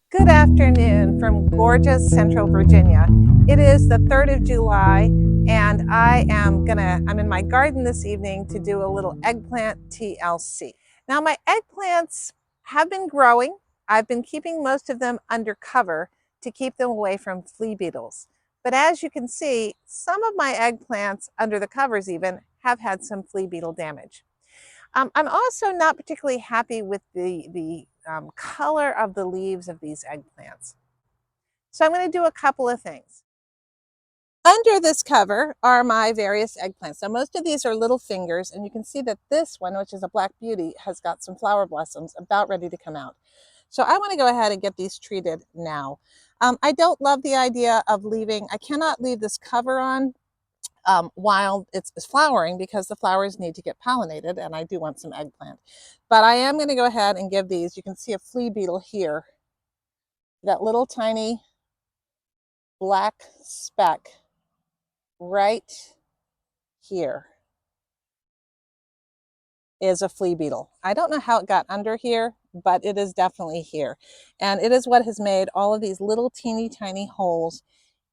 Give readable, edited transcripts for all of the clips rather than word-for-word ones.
Good afternoon from gorgeous Central Virginia. It is the 3rd of July and I'm in my garden this evening to do a little eggplant TLC. Now my eggplants have been growing. I've been keeping most of them under cover to keep them away from flea beetles. But as you can see, some of my eggplants under the covers even have had some flea beetle damage. I'm also not particularly happy with the color of the leaves of these eggplants. So I'm going to do a couple of things. Under this cover are my various eggplants. Now most of these are little fingers, and you can see that this one, which is a black beauty, has got some flower blossoms about ready to come out. So I want to go ahead and get these treated now. I don't love the idea of I cannot leave this cover on while it's flowering because the flowers need to get pollinated, and I do want some eggplant. But I am going to go ahead and give these, you can see a flea beetle here, that little tiny black speck right here is a flea beetle. I don't know how it got under here, but it is definitely here. And it is what has made all of these little teeny tiny holes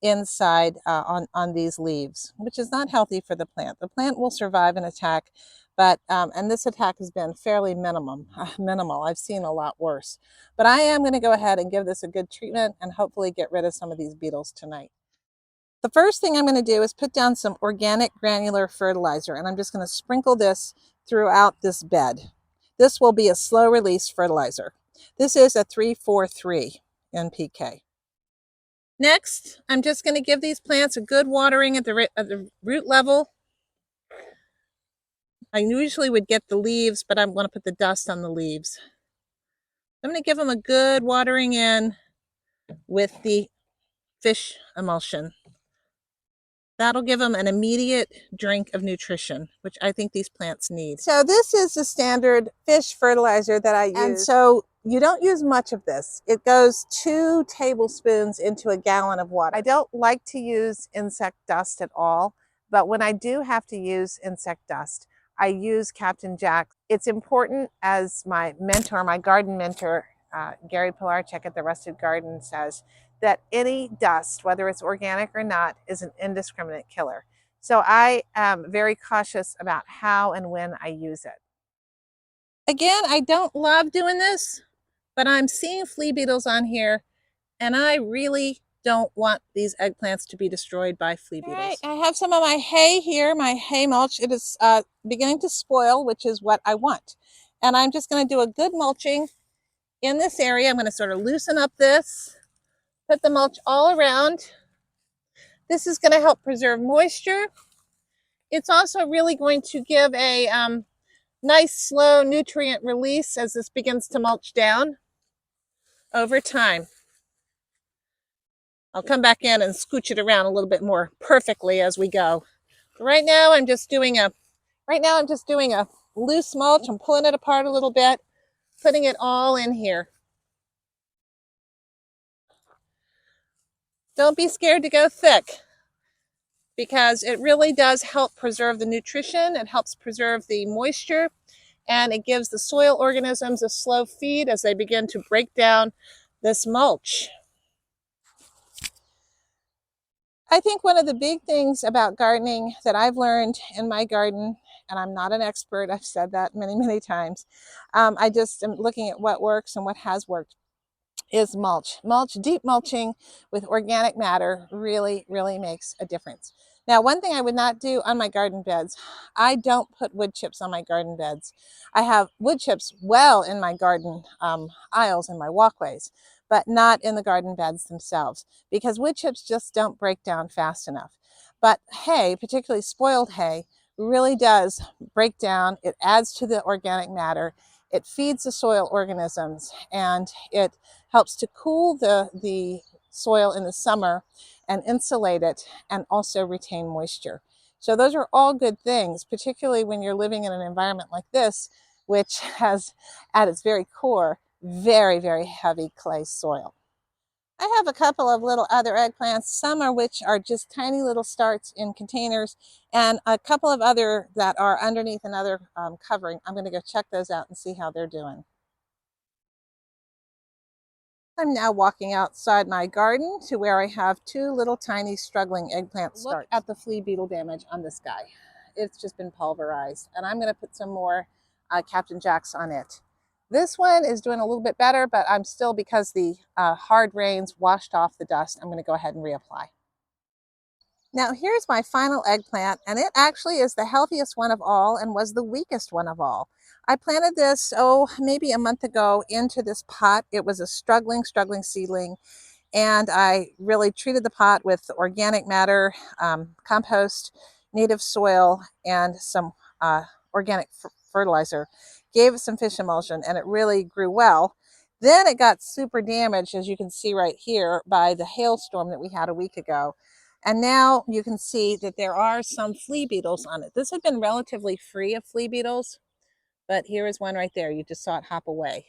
inside on these leaves, which is not healthy for the plant. The plant will survive an attack, but and this attack has been fairly minimal. I've seen a lot worse. But I am going to go ahead and give this a good treatment and hopefully get rid of some of these beetles tonight. The first thing I'm going to do is put down some organic granular fertilizer, and I'm just going to sprinkle this throughout this bed. This will be a slow release fertilizer. This is a 343 NPK. Next, I'm just going to give these plants a good watering at the root level. I usually would get the leaves, but I'm going to put the dust on the leaves. I'm going to give them a good watering in with the fish emulsion. That'll give them an immediate drink of nutrition, which I think these plants need. So this is the standard fish fertilizer that I use. And so you don't use much of this. It goes 2 tablespoons into a gallon of water. I don't like to use insect dust at all, but when I do have to use insect dust, I use Captain Jack. It's important, as my mentor, my garden mentor, Gary Pilarczyk at the Rusted Garden says, that any dust, whether it's organic or not, is an indiscriminate killer. So I am very cautious about how and when I use it. Again, I don't love doing this, but I'm seeing flea beetles on here, and I really don't want these eggplants to be destroyed by flea beetles. All right, I have some of my hay here, my hay mulch. It is beginning to spoil, which is what I want. And I'm just going to do a good mulching in this area. I'm going to sort of loosen up this, put the mulch all around. This is going to help preserve moisture. It's also really going to give a nice slow nutrient release as this begins to mulch down over time. I'll come back in and scooch it around a little bit more perfectly as we go. Right now I'm just doing a loose mulch. I'm pulling it apart a little bit, putting it all in here. Don't be scared to go thick, because it really does help preserve the nutrition. It helps preserve the moisture, and it gives the soil organisms a slow feed as they begin to break down this mulch. I think one of the big things about gardening that I've learned in my garden, and I'm not an expert, I've said that many times, I just am looking at what works and what has worked, is mulch. Deep mulching with organic matter really makes a difference. Now, one thing I would not do on my garden beds, I don't put wood chips on my garden beds. I have wood chips well in my garden aisles and my walkways, but not in the garden beds themselves, because wood chips just don't break down fast enough. But hay, particularly spoiled hay, really does break down. It adds to the organic matter. It feeds the soil organisms, and it helps to cool the soil in the summer and insulate it, and also retain moisture. So those are all good things, particularly when you're living in an environment like this, which has at its very core very heavy clay soil. I have a couple of little other eggplants, some are which are just tiny little starts in containers, and a couple of other that are underneath another covering. I'm going to go check those out and see how they're doing. I'm now walking outside my garden to where I have two little tiny struggling eggplant starts. Look at the flea beetle damage on this guy. It's just been pulverized, and I'm going to put some more Captain Jacks on it. This one is doing a little bit better, but I'm still, because the hard rains washed off the dust, I'm going to go ahead and reapply. Now here's my final eggplant, and it actually is the healthiest one of all and was the weakest one of all. I planted this, maybe a month ago into this pot. It was a struggling seedling, and I really treated the pot with organic matter, compost, native soil, and some organic fertilizer. Gave it some fish emulsion, and it really grew well. Then it got super damaged, as you can see right here, by the hailstorm that we had a week ago. And now you can see that there are some flea beetles on it. This had been relatively free of flea beetles, but here is one right there. You just saw it hop away.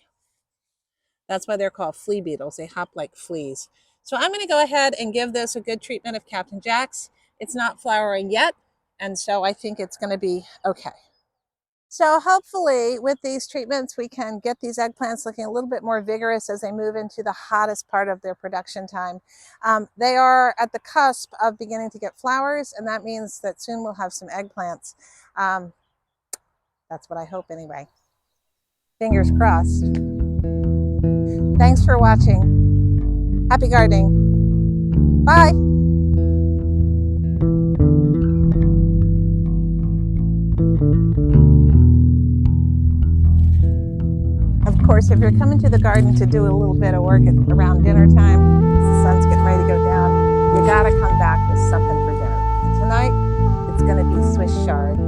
That's why they're called flea beetles. They hop like fleas. So I'm going to go ahead and give this a good treatment of Captain Jacks. It's not flowering yet, and so I think it's going to be okay. So hopefully with these treatments, we can get these eggplants looking a little bit more vigorous as they move into the hottest part of their production time. They are at the cusp of beginning to get flowers, and that means that soon we'll have some eggplants. That's what I hope anyway. Fingers crossed. Thanks for watching. Happy gardening. Bye. Of course, if you're coming to the garden to do a little bit of work around dinner time, the sun's getting ready to go down, you gotta come back with something for dinner. And tonight, it's gonna be Swiss chard.